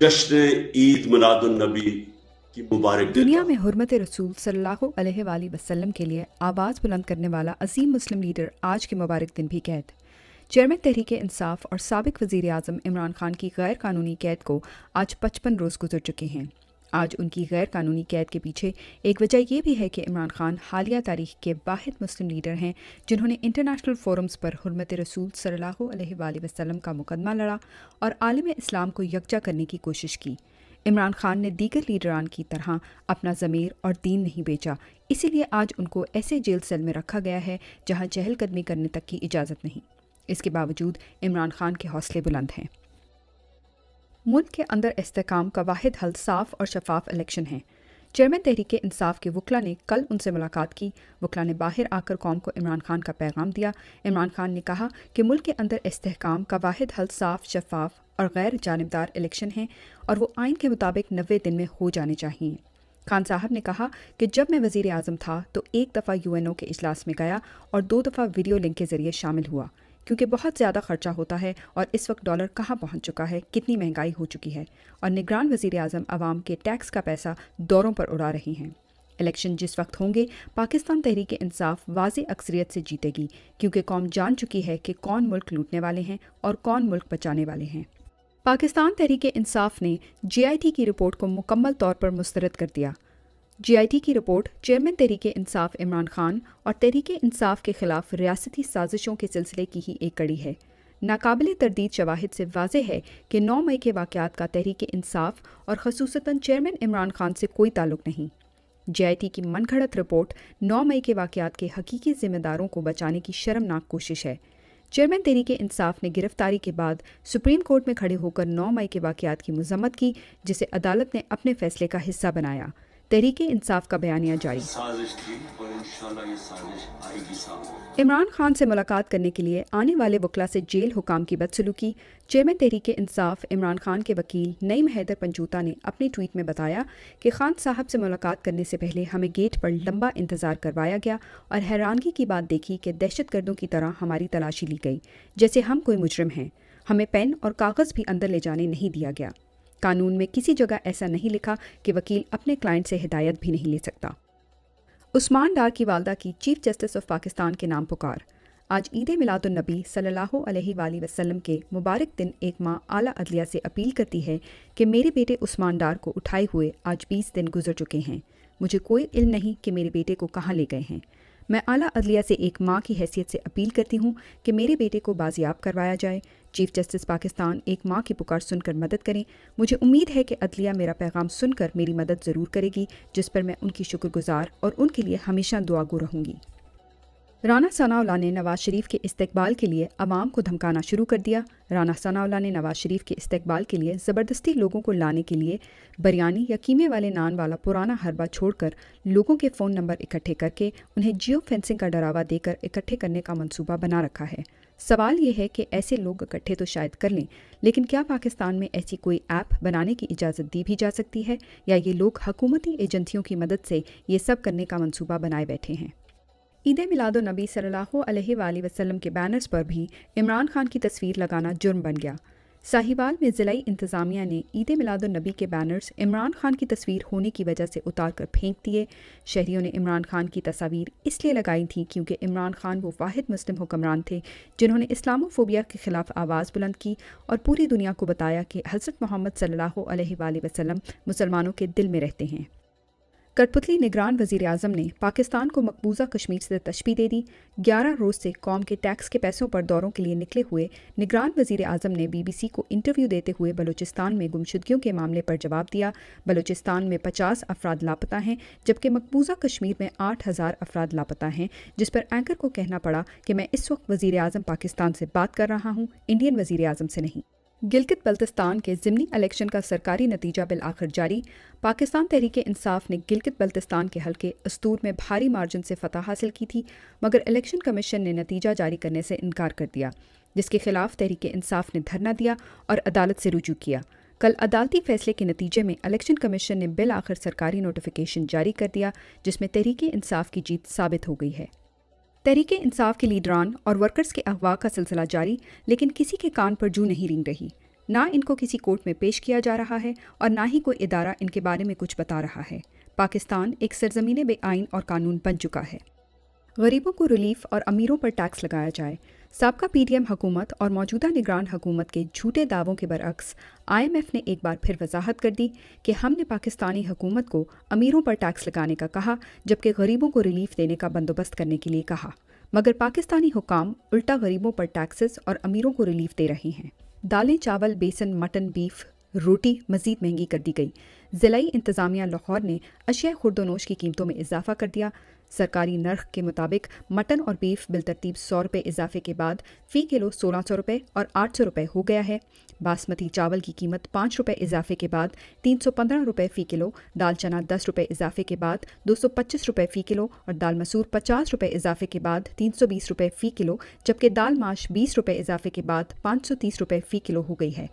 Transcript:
जश्न ईद मिलादुन्नबी की मुबारक देता दुनिया हूँ। में हुर्मत रसूल सल्लल्लाहु अलैहि वसल्लम के लिए आवाज़ बुलंद करने वाला अजीम मुस्लिम लीडर आज के मुबारक दिन भी कैद। चेयरमैन तहरीक इंसाफ और साबिक वज़ीर आज़म इमरान खान की गैर कानूनी कैद को आज 55 रोज़ गुजर चुके हैं। आज उनकी गैर कानूनी कैद के पीछे एक वजह यह भी है कि इमरान खान हालिया तारीख के वाहिद मुस्लिम लीडर हैं जिन्होंने इंटरनेशनल फोरम्स पर हुर्मत रसूल सल्लल्लाहु अलैहि वसल्लम का मुकदमा लड़ा और आलम इस्लाम को यकजा करने की कोशिश की। इमरान खान ने दीगर लीडरान की तरह अपना ज़मीर और दीन नहीं बेचा, इसीलिए आज उनको ऐसे जेल सेल में रखा गया है जहां चहलकदमी करने तक की इजाज़त नहीं। इसके बावजूद इमरान खान के हौसले बुलंद हैं। मुल्क के अंदर इस्तेहकाम का वाहिद हल साफ और शफाफ इलेक्शन है। चेयरमैन तहरीक इंसाफ के वकला ने कल उनसे मुलाकात की। वकला ने बाहर आकर कौम को इमरान खान का पैगाम दिया। इमरान खान ने कहा कि मुल्क के अंदर इस्तेहकाम का वाहिद हल साफ, शफाफ और गैर जानिबदार इलेक्शन है और वो आइन के मुताबिक 90 दिन में हो जाने चाहिए। खान साहब ने कहा कि जब मैं वज़ीर आज़म था तो एक दफ़ा UNO के इजलास में गया और 2 दफ़ा वीडियो लिंक के ज़रिए शामिल हुआ, क्योंकि बहुत ज़्यादा खर्चा होता है और इस वक्त डॉलर कहाँ पहुँच चुका है, कितनी महंगाई हो चुकी है और निगरान वज़ीर आज़म आवाम के टैक्स का पैसा दौरों पर उड़ा रही हैं। इलेक्शन जिस वक्त होंगे पाकिस्तान तहरीक इंसाफ वाज़े अक्सरियत से जीतेगी, क्योंकि कौम जान चुकी है कि कौन मुल्क लूटने वाले हैं और कौन मुल्क बचाने वाले हैं। पाकिस्तान तहरीक इंसाफ ने GIT की रिपोर्ट को मुकम्मल तौर पर मुस्तरद कर दिया। GIT की रिपोर्ट चेयरमैन तहरीक इंसाफ इमरान खान और तहरीक इंसाफ के खिलाफ रियासती साजिशों के सिलसिले की ही एक कड़ी है। नाकाबिले तरदीद शवाहिद से वाज़े है कि 9 मई के वाक़यात का तहरीक इंसाफ और ख़ुसूसतन चेयरमैन इमरान खान से कोई ताल्लुक़ नहीं। GIT की मनगढ़ंत रिपोर्ट 9 मई के वाक़यात के हकीकी ज़िम्मेदारों को बचाने की शर्मनाक कोशिश है। चेयरमैन तहरीक इंसाफ ने गिरफ्तारी के बाद सुप्रीम कोर्ट में खड़े होकर 9 मई के वाक़यात की मज़म्मत की, जिसे अदालत ने अपने फ़ैसले का हिस्सा बनाया। तहरीक इंसाफ का बयानिया जारी। साजिश थी और इंशाल्लाह ये साजिश आएगी सामने। इमरान खान से मुलाकात करने के लिए आने वाले वकला से जेल हुकाम की बदसलूकी। चेयरमैन तहरीक इंसाफ इमरान खान के वकील नईम हैदर पंजूता ने अपने ट्वीट में बताया कि खान साहब से मुलाकात करने से पहले हमें गेट पर लंबा इंतज़ार करवाया गया और हैरानगी की बात देखी कि दहशतगर्दों की तरह हमारी तलाशी ली गई, जैसे हम कोई मुजरिम हैं। हमें पेन और कागज़ भी अंदर ले जाने नहीं दिया गया। कानून में किसी जगह ऐसा नहीं लिखा कि वकील अपने क्लाइंट से हिदायत भी नहीं ले सकता। उस्मान डार की वालदा की चीफ जस्टिस ऑफ पाकिस्तान के नाम पुकार। आज ईद मिलादुन्नबी सल्लल्लाहु अलैहि वसल्लम के मुबारक दिन एक माँ आला अदलिया से अपील करती है कि मेरे बेटे उस्मान डार को उठाए हुए आज 20 दिन गुजर चुके हैं। मुझे कोई इल्म नहीं कि मेरे बेटे को कहाँ ले गए हैं। मैं आला अदलिया से एक माँ की हैसियत से अपील करती हूँ कि मेरे बेटे को बाजियाब करवाया जाए। चीफ जस्टिस पाकिस्तान एक माँ की पुकार सुनकर मदद करें। मुझे उम्मीद है कि अदलिया मेरा पैगाम सुनकर मेरी मदद ज़रूर करेगी, जिस पर मैं उनकी शुक्रगुजार और उनके लिए हमेशा दुआगो रहूँगी। राना सनाउल्लाह ने नवाज शरीफ के इस्तकबाल के लिए अवाम को धमकाना शुरू कर दिया। राना सनाउल्लाह ने नवाज शरीफ के इस्तकबाल के लिए ज़बरदस्ती लोगों को लाने के लिए बिरयानी या कीमे वाले नान वाला पुराना हरबा छोड़कर लोगों के फ़ोन नंबर इकट्ठे करके उन्हें जियो फेंसिंग का डरावा देकर इकट्ठे करने का मंसूबा बना रखा है। सवाल ये है कि ऐसे लोग इकट्ठे तो शायद कर लें, लेकिन क्या पाकिस्तान में ऐसी कोई ऐप बनाने की इजाज़त दी भी जा सकती है, या ये लोग हुकूमती एजेंसियों की मदद से ये सब करने का मंसूबा बनाए बैठे हैं। ईद मिलादुन्नबी सल्लल्लाहु अलैहि वसल्लम के बैनर्स पर भी इमरान खान की तस्वीर लगाना जुर्म बन गया। साहिवाल में ज़िलाई इंतज़ामिया ने ईद मिलादुन्नबी के बैनर्स इमरान खान की तस्वीर होने की वजह से उतार कर फेंक दिए। शहरियों ने इमरान खान की तस्वीर इसलिए लगाई थी क्योंकि इमरान खान वो वाहिद मुस्लिम हुक्मरान थे जिन्होंने इस्लामोफोबिया के ख़िलाफ़ आवाज़ बुलंद की और पूरी दुनिया को बताया कि हज़रत मोहम्मद सल्लल्लाहु अलैहि वसल्लम मुसलमानों के दिल में रहते हैं। कठपुतली निगरान वज़ीर आज़म ने पाकिस्तान को मकबूजा कश्मीर से तशबीह दे दी। 11 रोज़ से कौम के टैक्स के पैसों पर दौरों के लिए निकले हुए निगरान वज़ीर आज़म ने BBC को इंटरव्यू देते हुए बलूचिस्तान में गुमशुदगियों के मामले पर जवाब दिया। बलूचिस्तान में 50 अफराद लापता हैं, जबकि मकबूजा कश्मीर में 8000 अफराद लापता हैं, जिस पर एंकर को कहना पड़ा कि मैं इस वक्त वज़ीर आज़म पाकिस्तान से बात कर रहा हूँ, इंडियन वज़ीर आज़म से नहीं। गिलगित बल्तिस्तान के ज़िमनी इलेक्शन का सरकारी नतीजा बिल आखिर जारी। पाकिस्तान तहरीक इंसाफ ने गिलगित बल्तिस्तान के हल्के अस्तूर में भारी मार्जिन से फतह हासिल की थी, मगर इलेक्शन कमीशन ने नतीजा जारी करने से इनकार कर दिया, जिसके खिलाफ तहरीक इंसाफ ने धरना दिया और अदालत से रुजू किया। कल अदालती फैसले के नतीजे में इलेक्शन कमीशन ने बिल आखिर सरकारी नोटिफिकेशन जारी कर दिया, जिसमें तहरीक इंसाफ की जीत साबित हो गई है। तहरीक इंसाफ के लीडरान और वर्कर्स के अगवा का सिलसिला जारी, लेकिन किसी के कान पर जू नहीं रेंग रही। نہ ان کو کسی کورٹ میں پیش کیا جا رہا ہے اور نہ ہی کوئی ادارہ ان کے بارے میں کچھ بتا رہا ہے۔ پاکستان ایک سرزمین بے آئین اور قانون بن چکا ہے۔ غریبوں کو ریلیف اور امیروں پر ٹیکس لگایا جائے۔ سابقہ پی ڈی ایم حکومت اور موجودہ نگران حکومت کے جھوٹے دعووں کے برعکس آئی ایم ایف نے ایک بار پھر وضاحت کر دی کہ ہم نے پاکستانی حکومت کو امیروں پر ٹیکس لگانے کا کہا جبکہ غریبوں کو ریلیف دینے کا بندوبست کرنے کے لیے کہا، مگر پاکستانی حکام الٹا غریبوں پر ٹیکسز اور امیروں کو ریلیف دے رہے ہیں۔ دالیں، چاول، بیسن، مٹن، بیف، روٹی مزید مہنگی کر دی گئی۔ ضلعی انتظامیہ لاہور نے اشیاء خورد و نوش کی قیمتوں میں اضافہ کر دیا۔ سرکاری نرخ کے مطابق مٹن اور بیف بالترتیب 100 روپے اضافے کے بعد فی کلو 1600 روپے اور 800 روپے ہو گیا ہے۔ باسمتی چاول کی قیمت 5 روپے اضافے کے بعد 315 روپے فی کلو، دال چنا 10 روپے اضافے کے بعد 225 روپے فی کلو اور دال مسور 50 روپے اضافے کے بعد 320 روپے فی کلو، جبکہ دال ماش 20 روپے اضافے کے بعد 530 روپے فی کلو ہو گئی ہے۔